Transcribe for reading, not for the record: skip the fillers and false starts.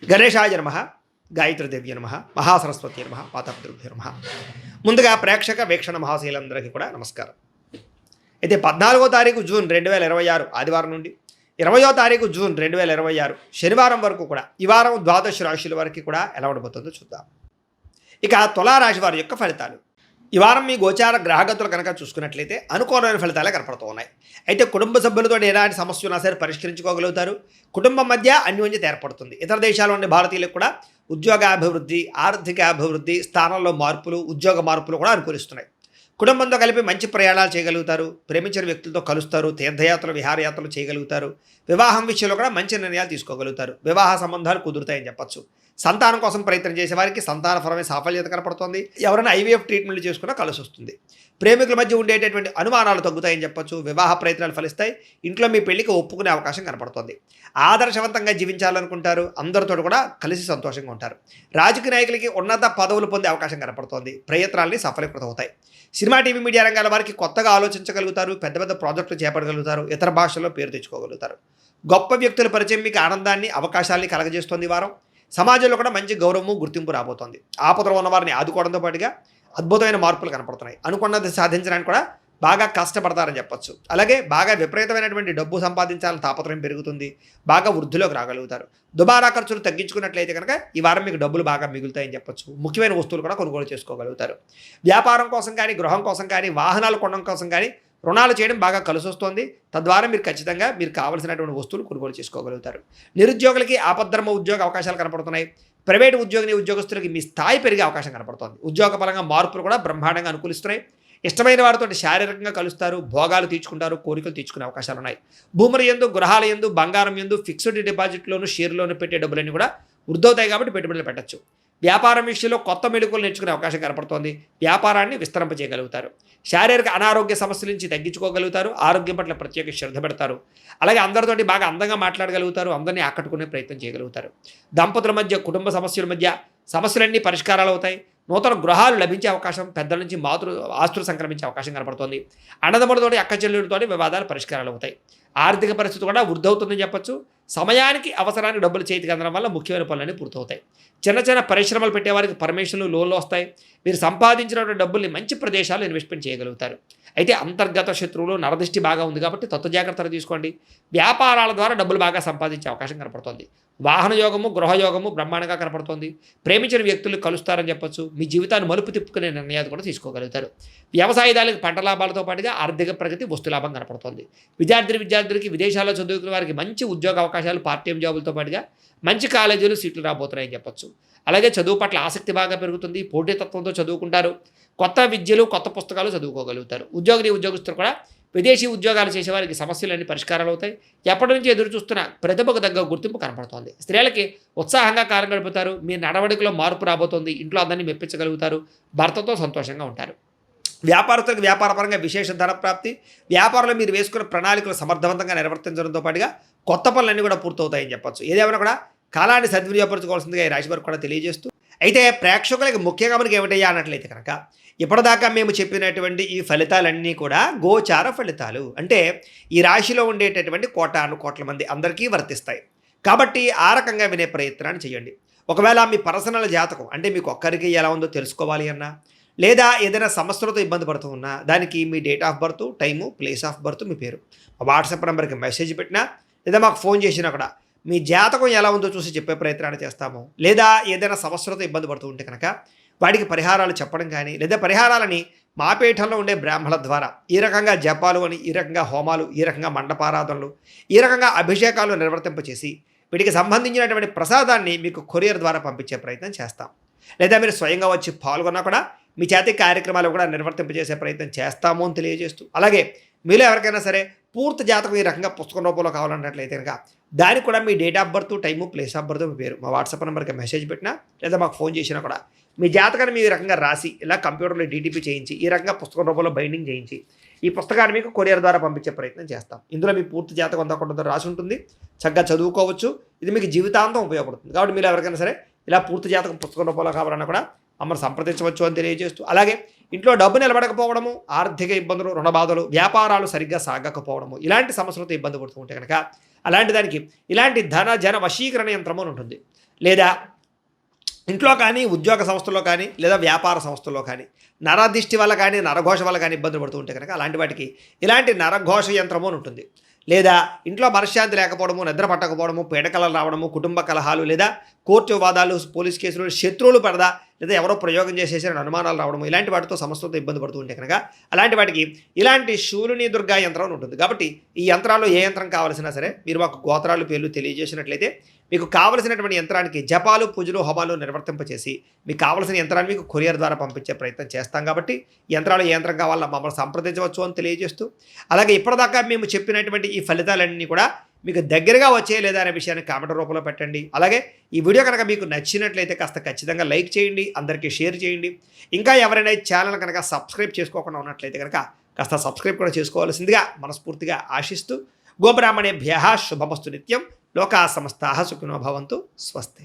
గణేశాయ నమః, గాయత్రీదేవ్య నమః, మహాసరస్వతి నమః, పాతాపితృభ్యో నమః. ముందుగా ప్రేక్షక వీక్షణ మహాశీలందరికీ కూడా నమస్కారం. అయితే 14వ తారీఖు జూన్ 2026 ఆదివారం నుండి 20వ తారీఖు జూన్ 2026 శనివారం వరకు కూడా ఈ వారం ద్వాదశ రాశుల వరకు కూడా ఎలా ఉండబోతుందో చూద్దాం. ఇక తులారాశి వారి యొక్క ఫలితాలు. ఈ వారం మీ గోచార గ్రహగతులు కనుక చూసుకున్నట్లయితే అనుకూలమైన ఫలితాలే కనపడుతూ ఉన్నాయి. అయితే కుటుంబ సభ్యులతో ఎలాంటి సమస్య ఉన్నా సరే పరిష్కరించుకోగలుగుతారు. కుటుంబం మధ్య అన్యోన్యత ఏర్పడుతుంది. ఇతర దేశాల్లో ఉండే భారతీయులకు కూడా ఉద్యోగాభివృద్ధి, ఆర్థిక అభివృద్ధి, స్థానంలో మార్పులు, ఉద్యోగ మార్పులు కూడా అనుకూలిస్తున్నాయి. కుటుంబంతో కలిపి మంచి ప్రయాణాలు చేయగలుగుతారు. ప్రేమించిన వ్యక్తులతో కలుస్తారు. తీర్థయాత్రలు, విహారయాత్రలు చేయగలుగుతారు. వివాహం విషయంలో కూడా మంచి నిర్ణయాలు తీసుకోగలుగుతారు. వివాహ సంబంధాలు కుదురుతాయని చెప్పచ్చు. సంతానం కోసం ప్రయత్నం చేసే వారికి సంతానపరమైన సాఫల్యత కనపడుతుంది. ఎవరైనా ఐవీఎఫ్ ట్రీట్మెంట్లు చేసుకున్నా కలిసి వస్తుంది. ప్రేమికుల మధ్య ఉండేటటువంటి అనుమానాలు తగ్గుతాయని చెప్పచ్చు. వివాహ ప్రయత్నాలు ఫలిస్తాయి. ఇంట్లో మీ పెళ్లికి ఒప్పుకునే అవకాశం కనపడుతుంది. ఆదర్శవంతంగా జీవించాలనుకుంటారు. అందరితో కూడా కలిసి సంతోషంగా ఉంటారు. రాజకీయ నాయకులకి ఉన్నత పదవులు పొందే అవకాశం కనపడుతోంది. ప్రయత్నాలని సఫలీకృతమవుతాయి. సినిమా, టీవీ, మీడియా రంగాల వారికి కొత్తగా ఆలోచించగలుగుతారు. పెద్ద పెద్ద ప్రాజెక్టులు చేపట్టగలుగుతారు. ఇతర భాషల్లో పేరు తెచ్చుకోగలుగుతారు. గొప్ప వ్యక్తుల పరిచయం మీకు ఆనందాన్ని, అవకాశాలని కలగజేస్తుంది. ఈ వారం సమాజంలో కూడా మంచి గౌరవము, గుర్తింపు రాబోతోంది. ఆపదలో ఉన్న వారిని ఆదుకోవడంతో పాటుగా అద్భుతమైన మార్పులు కనపడుతున్నాయి. అనుకున్నది సాధించడానికి కూడా బాగా కష్టపడతారని చెప్పొచ్చు. అలాగే బాగా విపరీతమైనటువంటి డబ్బు సంపాదించాలని తాపత్రయం పెరుగుతుంది. బాగా వృద్ధిలోకి రాగలుగుతారు. దుబారా ఖర్చులు తగ్గించుకున్నట్లయితే కనుక ఈ వారం మీకు డబ్బులు బాగా మిగులుతాయని చెప్పొచ్చు. ముఖ్యమైన వస్తువులు కూడా కొనుగోలు చేసుకోగలుగుతారు. వ్యాపారం కోసం కానీ, గృహం కోసం కానీ, వాహనాలు కొనడం కోసం కానీ రుణాలు చేయడం బాగా కలిసి వస్తుంది. తద్వారా మీరు ఖచ్చితంగా మీరు కావాల్సినటువంటి వస్తువులు కొనుగోలు చేసుకోగలుగుతారు. నిరుద్యోగులకి ఆపద్ధర్మ ఉద్యోగ అవకాశాలు కనపడుతున్నాయి. ప్రైవేటు ఉద్యోగస్తులకి మీ స్థాయి పెరిగే అవకాశం కనపడుతుంది. ఉద్యోగపరంగా మార్పులు కూడా బ్రహ్మాండంగా అనుకూలిస్తున్నాయి. ఇష్టమైన వారితో శారీరకంగా కలుస్తారు. భోగాలు తీర్చుకుంటారు. కోరికలు తీర్చుకునే అవకాశాలు ఉన్నాయి. భూముల యందు, గృహాల యందు, బంగారం యందు, ఫిక్స్డ్ డిపాజిట్లోను, షేర్లోను పెట్టే డబ్బులన్నీ కూడా వృద్ధవుతాయి కాబట్టి పెట్టుబడులు పెట్టచ్చు. వ్యాపారం విషయంలో కొత్త మెళుకువలు నేర్చుకునే అవకాశం కనపడుతోంది. వ్యాపారాన్ని విస్తరింపజేయగలుగుతారు. శారీరక అనారోగ్య సమస్యల నుంచి తగ్గించుకోగలుగుతారు. ఆరోగ్యం పట్ల ప్రత్యేక శ్రద్ధ పెడతారు. అలాగే అందరితోటి బాగా అందంగా మాట్లాడగలుగుతారు. అందరినీ ఆకట్టుకునే ప్రయత్నం చేయగలుగుతారు. దంపతుల మధ్య, కుటుంబ సమస్యల మధ్య సమస్యలన్నీ పరిష్కారాలు అవుతాయి. నూతన గృహాలు లభించే అవకాశం, పెద్దల నుంచి ఆస్తులు సంక్రమించే అవకాశం కనపడుతోంది. అన్నదమ్ములతోటి, అక్క చెల్లెలతోటి వివాదాలు పరిష్కారాలు అవుతాయి. ఆర్థిక పరిస్థితి కూడా వృద్ధవుతుందని చెప్పొచ్చు. సమయానికి, అవసరానికి డబ్బులు చేతికి అందడం వల్ల ముఖ్యమైన పనులన్నీ పూర్తవుతాయి. చిన్న చిన్న పరిశ్రమలు పెట్టేవారికి పర్మిషన్లు, లోన్లు వస్తాయి. మీరు సంపాదించినటువంటి డబ్బుల్ని మంచి ప్రదేశాల్లో ఇన్వెస్ట్మెంట్ చేయగలుగుతారు. అయితే అంతర్గత శత్రువులు, నరదృష్టి బాగా ఉంది కాబట్టి తత్వ జాగ్రత్తలు తీసుకోండి. వ్యాపారాల ద్వారా డబ్బులు బాగా సంపాదించే అవకాశం కనపడుతుంది. వాహన యోగము, గృహయోగము బ్రహ్మాండంగా కనపడుతోంది. ప్రేమించిన వ్యక్తులు కలుస్తారని చెప్పొచ్చు. మీ జీవితాన్ని మలుపు తిప్పుకునే నిర్ణయాలు కూడా తీసుకోగలుగుతారు. వ్యవసాయదారులకు పంట లాభాలతో పాటుగా ఆర్థిక ప్రగతి, వస్తు లాభం కనపడుతోంది. విద్యార్థులకి విదేశాల్లో చదువుకునే వారికి మంచి ఉద్యోగ అవకాశాలు, పార్ట్ టైం జాబులతో పాటుగా మంచి కాలేజీలు, సీట్లు రాబోతున్నాయని చెప్పొచ్చు. అలాగే చదువు పట్ల ఆసక్తి బాగా పెరుగుతుంది. పోటీతత్వంతో చదువుకుంటారు. కొత్త విద్యలు, కొత్త పుస్తకాలు చదువుకోగలుగుతారు. ఉద్యోగస్తులు కూడా విదేశీ ఉద్యోగాలు చేసేవారికి సమస్యలన్నీ పరిష్కారాలు అవుతాయి. ఎప్పటి నుంచి ఎదురు చూస్తున్న ప్రతిభకు తగ్గ గుర్తింపు కనపడుతోంది. స్త్రీలకి ఉత్సాహంగా కాలం గడుపుతారు. మీ నడవడికలో మార్పు రాబోతోంది. ఇంట్లో అందరినీ మెప్పించగలుగుతారు. భర్తతో సంతోషంగా ఉంటారు. వ్యాపారస్తులకు వ్యాపారపరంగా విశేష ధన ప్రాప్తి. వ్యాపారంలో మీరు వేసుకున్న ప్రణాళికలు సమర్థవంతంగా నిర్వర్తించడంతో పాటుగా కొత్త పనులన్నీ కూడా పూర్తవుతాయని చెప్పొచ్చు. ఏదేమైనా కూడా కాలాన్ని సద్వినియోగపరచుకోవాల్సిందిగా ఈ రాశి వారికి కూడా తెలియజేస్తూ, అయితే ప్రేక్షకులకి ముఖ్యంగా మనకి ఏమిటయ్యా అన్నట్లయితే కనుక ఇప్పటిదాకా మేము చెప్పినటువంటి ఈ ఫలితాలన్నీ కూడా గోచార ఫలితాలు. అంటే ఈ రాశిలో ఉండేటటువంటి కోటాను కోట్ల మంది అందరికీ వర్తిస్తాయి. కాబట్టి ఆ రకంగా వినే ప్రయత్నాన్ని చేయండి. ఒకవేళ మీ పర్సనల్ జాతకం అంటే మీకు ఒక్కరికి ఎలా ఉందో తెలుసుకోవాలి అన్నా, లేదా ఏదైనా సమస్యలతో ఇబ్బంది పడుతూ ఉన్నా దానికి మీ date of birth, time, place of birth, మీ పేరు వాట్సాప్ నెంబర్కి మెసేజ్ పెట్టినా, లేదా మాకు ఫోన్ చేసినా కూడా మీ జాతకం ఎలా ఉందో చూసి చెప్పే ప్రయత్నాన్ని చేస్తాము. లేదా ఏదైనా సమస్యలతో ఇబ్బంది పడుతూ ఉంటే కనుక వాటికి పరిహారాలు చెప్పడం కానీ, లేదా పరిహారాలని మా పీఠంలో ఉండే బ్రాహ్మణుల ద్వారా ఈ రకంగా జపాలు అని, ఈ రకంగా హోమాలు, ఈ రకంగా మండపారాధనలు, ఈ రకంగా అభిషేకాలు నిర్వర్తింపచేసి వీటికి సంబంధించినటువంటి ప్రసాదాన్ని మీకు కొరియర్ ద్వారా పంపించే ప్రయత్నం చేస్తాం. లేదా మీరు స్వయంగా వచ్చి పాల్గొన్నా కూడా మీ చేతి కార్యక్రమాలు కూడా నిర్వర్తింపజేసే ప్రయత్నం చేస్తాము అని తెలియజేస్తూ, అలాగే మీలో ఎవరికైనా సరే పూర్తి జాతకం ఈ రకంగా పుస్తకం రూపంలో కావాలన్నట్లయితే కనుక దానికి కూడా మీ date of birth, time, place of birth, మీ పేరు మా వాట్సాప్ నెంబర్కి మెసేజ్ పెట్టినా, లేదా మాకు ఫోన్ చేసినా కూడా మీ జాతకాన్ని మీ రకంగా రాసి ఇలా కంప్యూటర్లో డీటీపీ చేయించి ఈ రకంగా పుస్తకం రూపంలో బైండింగ్ చేయించి ఈ పుస్తకాన్ని మీకు కొరియర్ ద్వారా పంపించే ప్రయత్నం చేస్తాం. ఇందులో మీ పూర్తి జాతకం అంతా రాసి ఉంటుంది. చక్కగా చదువుకోవచ్చు. ఇది మీకు జీవితాంతం ఉపయోగపడుతుంది. కాబట్టి మీరు ఎవరికైనా సరే ఇలా పూర్తి జాతకం పుస్తకం రూపంలో కావాలన్నా కూడా మమ్మల్ని సంప్రదించవచ్చు అని తెలియజేస్తూ, అలాగే ఇంట్లో డబ్బు నిలబడకపోవడము, ఆర్థిక ఇబ్బందులు, రుణ బాధలు, వ్యాపారాలు సరిగ్గా సాగకపోవడము, ఇలాంటి సమస్యలతో ఇబ్బంది పడుతూ ఉంటే కనుక అలాంటి దానికి ఇలాంటి ధన జన వశీకరణ యంత్రం అని ఉంటుంది. లేదా ఇంట్లో కానీ ఉద్యోగ సంస్థల్లో కానీ లేదా వ్యాపార సంస్థల్లో కానీ నరదిష్టి వల్ల కానీ నరఘోష వల్ల కానీ ఇబ్బందులు పడుతూ ఉంటే కనుక అలాంటి వాటికి ఇలాంటి నరఘోష యంత్రము అని ఉంటుంది. లేదా ఇంట్లో మనశ్శాంతి లేకపోవడము, నిద్ర పట్టకపోవడము, పీడకలలు రావడము, కుటుంబ కలహాలు లేదా కోర్టు వివాదాలు, పోలీస్ కేసులు, శత్రువులు పడదా లేదా ఎవరో ప్రయోగం చేసేసారని అనుమానాలు రావడము, ఇలాంటి వాటితో సమస్యలతో ఇబ్బంది పడుతూ ఉంటే కనుక అలాంటి వాటికి ఇలాంటి శూలిని దుర్గా యంత్రం అని ఉంటుంది. కాబట్టి ఈ యంత్రాల్లో ఏ యంత్రం కావాల్సినా సరే మీరు మాకు గోత్రాలు పేర్లు తెలియజేసినట్లయితే మీకు కావలసినటువంటి యంత్రానికి జపాలు, పూజలు, హోమాలు నిర్వర్తింపచేసి మీకు కావలసిన యంత్రాన్ని మీకు కొరియర్ ద్వారా పంపించే ప్రయత్నం చేస్తాం. కాబట్టి యంత్రాలు ఏ యంత్రం కావాలో మమ్మల్ని సంప్రదించవచ్చు అని తెలియజేస్తూ, అలాగే ఇప్పటిదాకా మేము చెప్పినటువంటి ఈ ఫలితాలన్నీ కూడా మీకు దగ్గరగా వచ్చే లేదా అనే విషయాన్ని కామెంట్ రూపంలో పెట్టండి. అలాగే ఈ వీడియో కనుక మీకు నచ్చినట్లయితే కాస్త ఖచ్చితంగా లైక్ చేయండి, అందరికీ షేర్ చేయండి. ఇంకా ఎవరైనా ఈ ఛానల్ కనుక సబ్స్క్రైబ్ చేసుకోకుండా ఉన్నట్లయితే కనుక కాస్త సబ్స్క్రైబ్ కూడా చేసుకోవాల్సిందిగా మనస్ఫూర్తిగా ఆశిస్తూ, గోబ్రాహ్మణేభ్యః శుభమస్తు నిత్యం. లోకా సమస్తాః సుఖినో భవంతు. స్వస్తి.